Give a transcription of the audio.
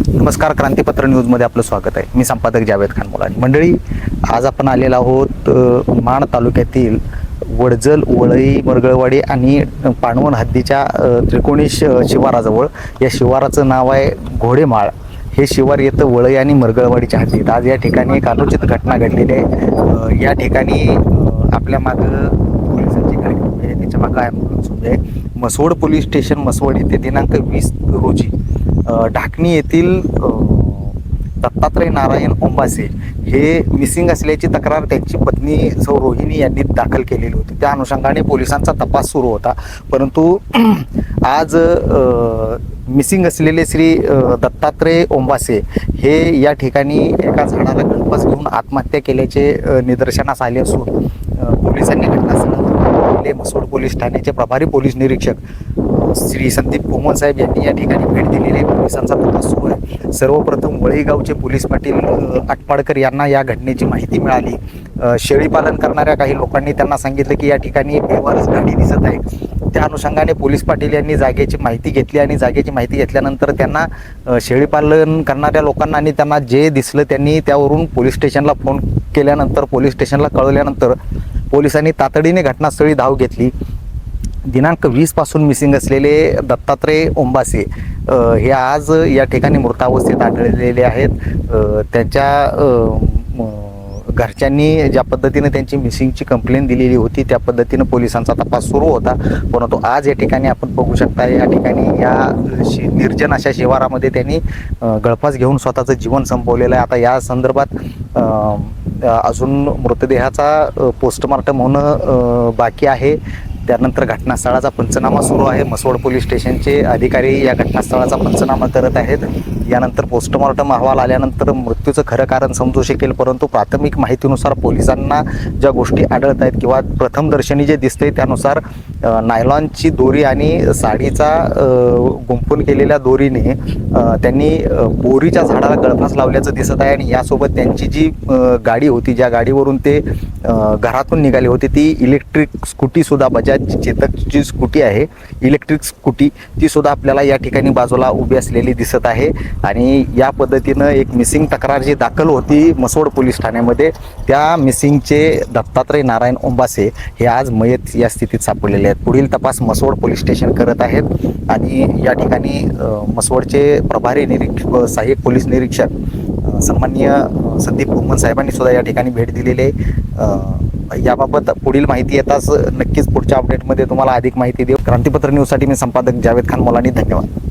नमस्कार, क्रांतीपत्र न्यूजमध्ये आपलं स्वागत आहे. मी संपादक जावेद खान मुलानी. मंडळी, आज आपण आलेलो आहोत माण तालुक्यातील वडजल, वळई, मरगळवाडी आणि पाणवण हद्दीच्या त्रिकोणी शिवाराजवळ. या शिवाराचं नाव आहे घोडेमाळ. हे शिवार येतं वळई आणि मरगळवाडीच्या हद्दीत. आज या ठिकाणी एक अनुचित घटना घडलेली आहे. या ठिकाणी आपल्या मागं पोलिसांची गाडी उभी आहे, त्याच्या मागं ॲम्ब्युलन्स उभी आहे. मसवड पोलीस स्टेशन मसवड येथे दिनांक 20 रोजी ढाकणी येथील दत्तात्रय नारायण ओंबासे हे मिसिंग असल्याची तक्रार त्यांची पत्नी सौ रोहिणी यांनी दाखल केलेली होती. त्या अनुषंगाने पोलिसांचा तपास सुरू होता. परंतु आज मिसिंग असलेले श्री दत्तात्रय ओंबासे हे या ठिकाणी एका झाडाला गळफास घेऊन आत्महत्या केल्याचे निदर्शनास आले असून पोलिसांनी घटनास्थळावर मसवड पोलीस ठाण्याचे प्रभारी पोलीस निरीक्षक श्री संदीप पोमन साहेब यांनी या ठिकाणी भेट दिलेली आहे. पोलिसांचा तपास सुरू आहे. सर्वप्रथम वळई गावचे पोलीस पाटील आटपाडकर यांना या घटनेची माहिती मिळाली. शेळी पालन करणाऱ्या काही लोकांनी त्यांना सांगितलं की या ठिकाणी बेवारस गाडी दिसत आहे. त्या अनुषंगाने पोलीस पाटील यांनी जागेची माहिती घेतली आणि जागेची माहिती घेतल्यानंतर त्यांना शेळी पालन करणाऱ्या लोकांना आणि त्यांना जे दिसलं त्यांनी त्यावरून पोलीस स्टेशनला फोन केल्यानंतर पोलीस स्टेशनला कळवल्यानंतर पोलिसांनी तातडीने घटनास्थळी धाव घेतली. दिनांक 20 पासून मिसिंग असलेले दत्तात्रय ओंबासे हे आज या ठिकाणी मृतावस्थेत आढळलेले आहेत. त्यांच्या घरच्यांनी ज्या पद्धतीने त्यांची मिसिंगची कंप्लेंट दिलेली होती त्या पद्धतीनं पोलिसांचा तपास सुरू होता. परंतु आज या ठिकाणी आपण बघू शकता, या ठिकाणी या निर्जन अशा शिवारामध्ये त्यांनी गळफास घेऊन स्वतःचं जीवन संपवलेलं आहे. आता या संदर्भात अजून मृतदेहाचा पोस्टमार्टम होणं बाकी आहे. त्यानंतर घटनास्थळाचा पंचनामा सुरू आहे. मसवड पोलीस स्टेशनचे अधिकारी या घटनास्थळाचा पंचनामा करत आहेत. यानंतर पोस्टमॉर्टम अहवाल आल्यानंतर मृत्यूचं खरं कारण समजू शकेल. परंतु प्राथमिक माहितीनुसार पोलिसांना ज्या गोष्टी आढळत आहेत किंवा प्रथमदर्शनी जे दिसतंय त्यानुसार नायलॉनची दोरी आणि साडीचा गुंफून केलेल्या दोरीने त्यांनी बोरीच्या झाडाला गळफास लावल्याचं दिसत आहे. आणि यासोबत त्यांची जी गाडी होती, ज्या गाडीवरून ते घरातून निघाले होते, ती इलेक्ट्रिक स्कूटीसुद्धा बजाज चेतकची स्कूटी आहे, इलेक्ट्रिक स्कूटी, ती सुद्धा आपल्याला या ठिकाणी बाजूला उभी असलेली दिसत आहे. आणि या पद्धतीनं एक मिसिंग तक्रार जी दाखल होती मसवड पोलीस ठाण्यामध्ये, त्या मिसिंगचे दत्तात्रय नारायण ओंबासे हे आज मयत या स्थितीत सापडलेले आहेत. पुढील तपास मसवड पोलीस स्टेशन करत आहेत. आणि या ठिकाणी मसवडचे प्रभारी सहाय्यक पोलीस निरीक्षक सन्माननीय संदीप पोमन साहेबांनी सुद्धा या ठिकाणी भेट दिलेली आहे. याबाबत पुढील माहिती येताच नक्कीच पुढच्या अपडेटमध्ये तुम्हाला अधिक माहिती देऊ. क्रांतीपत्र न्यूजसाठी मी संपादक जावेद खान मुलानी. धन्यवाद.